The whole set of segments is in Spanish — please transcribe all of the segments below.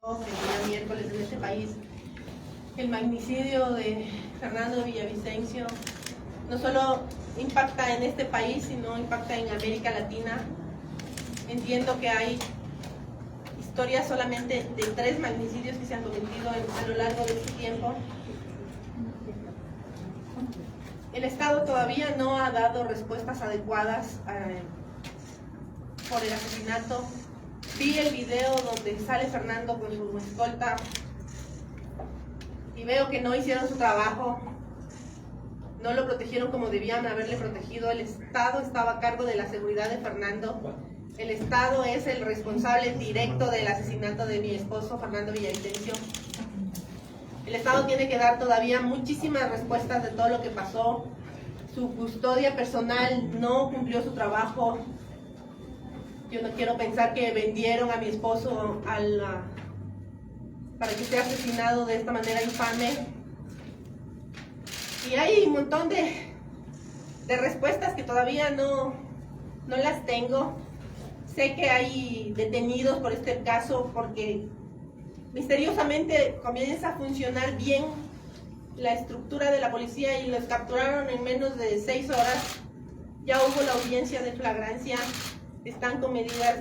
El día miércoles en este país, el magnicidio de Fernando Villavicencio no solo impacta en este país, sino impacta en América Latina. Entiendo que hay historias solamente de 3 magnicidios que se han cometido a lo largo de este tiempo. El Estado todavía no ha dado respuestas adecuadas por el asesinato. Vi el video donde sale Fernando con su escolta y veo que no hicieron su trabajo, no lo protegieron como debían haberle protegido. El Estado estaba a cargo de la seguridad de Fernando. El Estado es el responsable directo del asesinato de mi esposo, Fernando Villavicencio. El Estado tiene que dar todavía muchísimas respuestas de todo lo que pasó. Su custodia personal no cumplió su trabajo. Yo no quiero pensar que vendieron a mi esposo para que sea asesinado de esta manera infame. Y hay un montón de respuestas que todavía no las tengo. Sé que hay detenidos por este caso porque misteriosamente comienza a funcionar bien la estructura de la policía y los capturaron en menos de 6 horas. Ya hubo la audiencia de flagrancia, están con medidas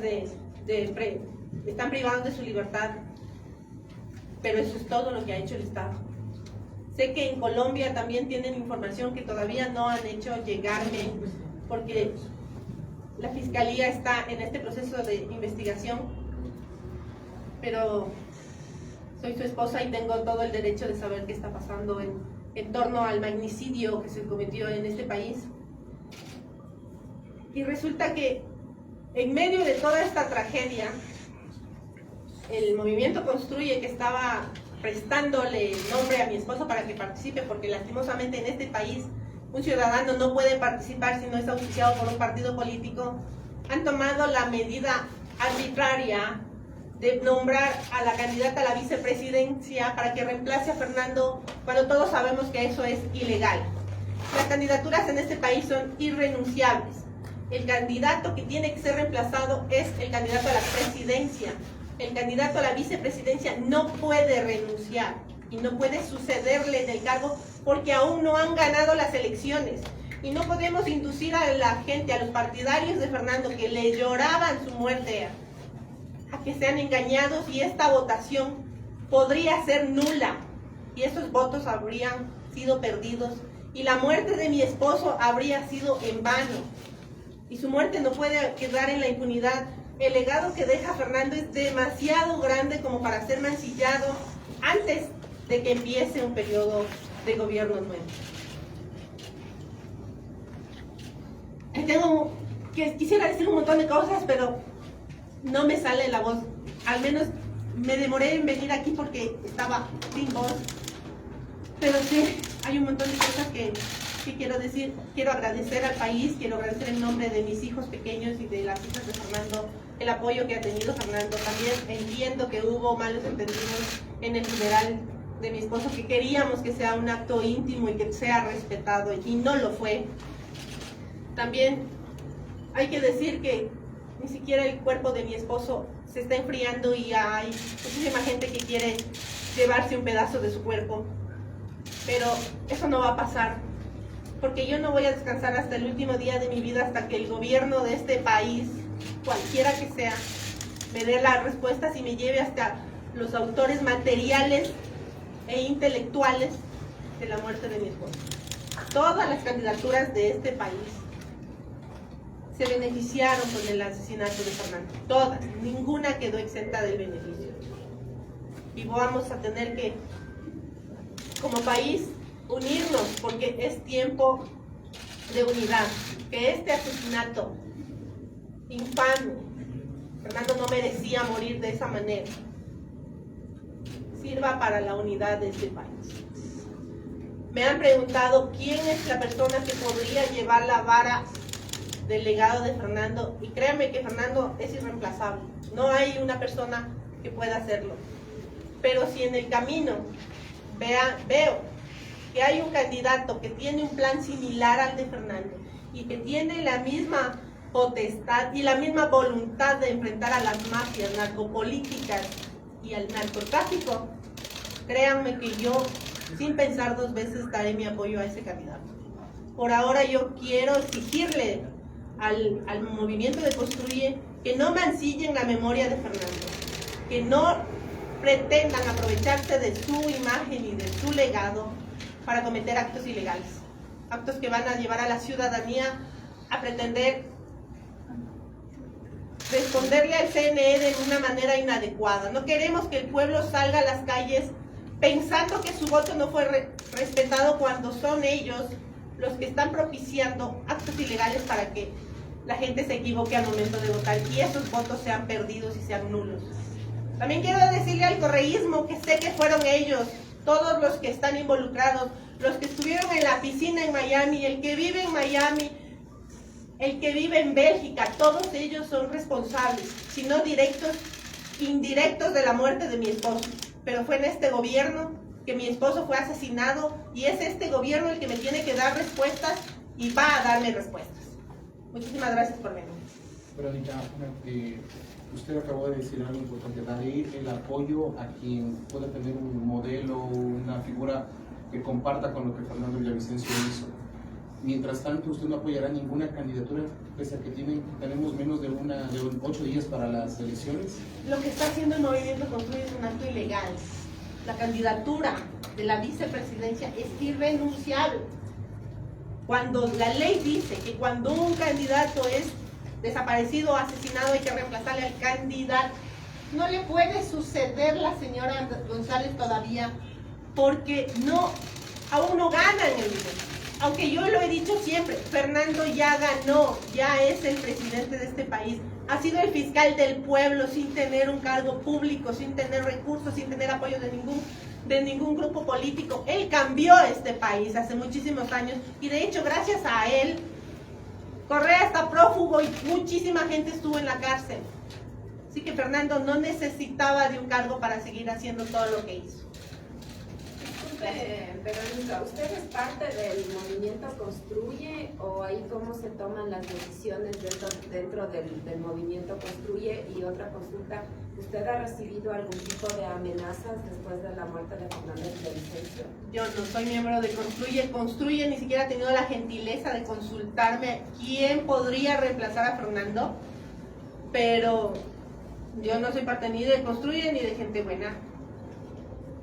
están privados de su libertad, pero eso es todo lo que ha hecho el Estado. Sé que en Colombia también tienen información que todavía no han hecho llegarme, porque la Fiscalía está en este proceso de investigación, pero soy su esposa y tengo todo el derecho de saber qué está pasando en torno al magnicidio que se cometió en este país. Y resulta que en medio de toda esta tragedia, el movimiento Construye, que estaba prestándole nombre a mi esposo para que participe, porque lastimosamente en este país un ciudadano no puede participar si no es auspiciado por un partido político, han tomado la medida arbitraria de nombrar a la candidata a la vicepresidencia para que reemplace a Fernando, cuando todos sabemos que eso es ilegal. Las candidaturas en este país son irrenunciables. El candidato que tiene que ser reemplazado es el candidato a la presidencia. El candidato a la vicepresidencia no puede renunciar y no puede sucederle en el cargo porque aún no han ganado las elecciones. Y no podemos inducir a la gente, a los partidarios de Fernando que le lloraban su muerte, a que sean engañados, y esta votación podría ser nula y esos votos habrían sido perdidos y la muerte de mi esposo habría sido en vano. Y su muerte no puede quedar en la impunidad. El legado que deja Fernando es demasiado grande como para ser mancillado antes de que empiece un periodo de gobierno nuevo. Quisiera decir un montón de cosas, pero no me sale la voz. Al menos me demoré en venir aquí porque estaba sin voz. Pero sí, hay un montón de cosas que quiero decir. Quiero agradecer al país, quiero agradecer en nombre de mis hijos pequeños y de las hijas de Fernando el apoyo que ha tenido Fernando. También entiendo que hubo malos entendidos en el funeral de mi esposo, que queríamos que sea un acto íntimo y que sea respetado, y no lo fue. También hay que decir que ni siquiera el cuerpo de mi esposo se está enfriando y hay muchísima gente que quiere llevarse un pedazo de su cuerpo, pero eso no va a pasar, porque yo no voy a descansar hasta el último día de mi vida, hasta que el gobierno de este país, cualquiera que sea, me dé las respuestas y me lleve hasta los autores materiales e intelectuales de la muerte de mi esposo. Todas las candidaturas de este país se beneficiaron con el asesinato de Fernando, todas, ninguna quedó exenta del beneficio. Y vamos a tener que, como país, unirnos, porque es tiempo de unidad. Que este asesinato infame, Fernando no merecía morir de esa manera, sirva para la unidad de este país. Me han preguntado quién es la persona que podría llevar la vara del legado de Fernando, y créanme que Fernando es irreemplazable, no hay una persona que pueda hacerlo. Pero si en el camino veo que hay un candidato que tiene un plan similar al de Fernando y que tiene la misma potestad y la misma voluntad de enfrentar a las mafias narcopolíticas y al narcotráfico, créanme que yo, sin pensar dos veces, daré mi apoyo a ese candidato. Por ahora yo quiero exigirle al movimiento de Construye que no mancillen la memoria de Fernando, que no pretendan aprovecharse de su imagen y de su legado para cometer actos ilegales, actos que van a llevar a la ciudadanía a pretender responderle al CNE de una manera inadecuada. No queremos que el pueblo salga a las calles pensando que su voto no fue respetado cuando son ellos los que están propiciando actos ilegales para que la gente se equivoque al momento de votar y esos votos sean perdidos y sean nulos. También quiero decirle al correísmo que sé que fueron ellos, todos los que están involucrados, los que estuvieron en la piscina en Miami, el que vive en Miami, el que vive en Bélgica, todos ellos son responsables, si no directos, indirectos de la muerte de mi esposo. Pero fue en este gobierno que mi esposo fue asesinado y es este gobierno el que me tiene que dar respuestas y va a darme respuestas. Muchísimas gracias por venir. Verónica, usted acabó de decir algo importante, daré el apoyo a quien pueda tener un modelo, una figura que comparta con lo que Fernando Villavicencio hizo. Mientras tanto, usted no apoyará ninguna candidatura, pese a que tenemos menos de 8 días para las elecciones. Lo que está haciendo el Movimiento Construye es un acto ilegal. La candidatura de la vicepresidencia es irrenunciable. Cuando la ley dice que cuando un candidato es desaparecido o asesinado hay que reemplazarle al candidato, no le puede suceder la señora González todavía, porque aún no gana en el nivel. Aunque yo lo he dicho siempre, Fernando ya ganó, ya es el presidente de este país, ha sido el fiscal del pueblo sin tener un cargo público, sin tener recursos, sin tener apoyo de ningún grupo político. Él cambió este país hace muchísimos años y de hecho gracias a él, Correa está prófugo y muchísima gente estuvo en la cárcel. Así que Fernando no necesitaba de un cargo para seguir haciendo todo lo que hizo. Verónica, ¿usted es parte del movimiento Construye o ahí cómo se toman las decisiones dentro del movimiento Construye? Y otra consulta, ¿usted ha recibido algún tipo de amenazas después de la muerte de Fernando Villavicencio? Yo no soy miembro de Construye. Construye ni siquiera ha tenido la gentileza de consultarme quién podría reemplazar a Fernando, pero yo no soy parte ni de Construye ni de Gente Buena.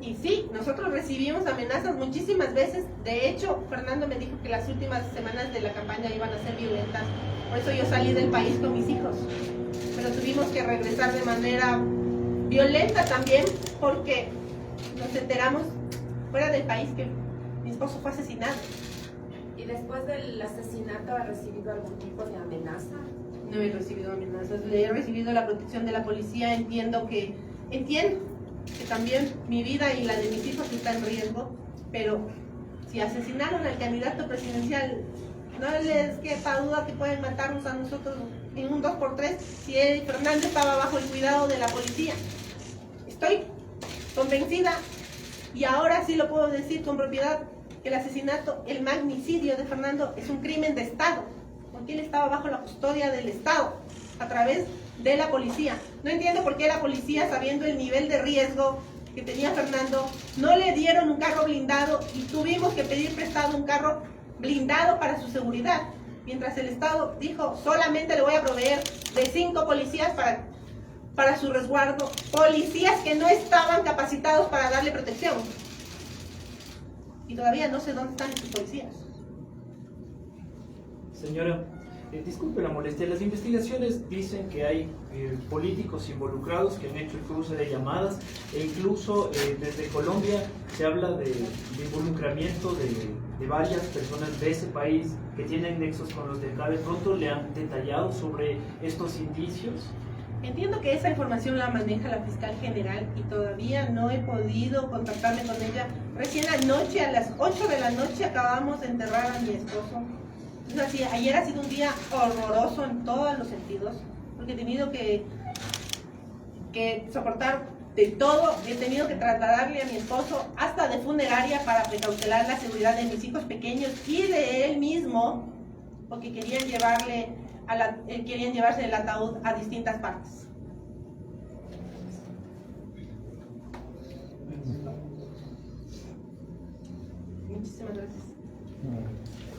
Y sí, nosotros recibimos amenazas muchísimas veces. De hecho, Fernando me dijo que las últimas semanas de la campaña iban a ser violentas. Por eso yo salí del país con mis hijos. Pero tuvimos que regresar de manera violenta también, porque nos enteramos fuera del país que mi esposo fue asesinado. ¿Y después del asesinato ha recibido algún tipo de amenaza? No he recibido amenazas, he recibido la protección de la policía. Entiendo que también mi vida y la de mis hijos está en riesgo, pero si asesinaron al candidato presidencial, no les quepa duda que pueden matarnos a nosotros en un 2x3 si Fernando estaba bajo el cuidado de la policía. Estoy convencida, y ahora sí lo puedo decir con propiedad, que el asesinato, el magnicidio de Fernando es un crimen de Estado, porque él estaba bajo la custodia del Estado a través de la policía. No entiendo por qué la policía, sabiendo el nivel de riesgo que tenía Fernando, no le dieron un carro blindado y tuvimos que pedir prestado un carro blindado para su seguridad, mientras el Estado dijo solamente le voy a proveer de 5 policías para su resguardo, policías que no estaban capacitados para darle protección. Y todavía no sé dónde están esos policías. Señora, disculpe la molestia, las investigaciones dicen que hay políticos involucrados que han hecho el cruce de llamadas e incluso desde Colombia se habla de involucramiento de varias personas de ese país que tienen nexos con los de acá. ¿De pronto le han detallado sobre estos indicios? Entiendo que esa información la maneja la fiscal general y todavía no he podido contactarme con ella. Recién anoche, a las 8 de la noche, acabamos de enterrar a mi esposo. Así, ayer ha sido un día horroroso en todos los sentidos, porque he tenido que soportar de todo. He tenido que trasladarle a mi esposo hasta de funeraria para precautelar la seguridad de mis hijos pequeños y de él mismo, porque querían llevarse el ataúd a distintas partes. Muchísimas gracias.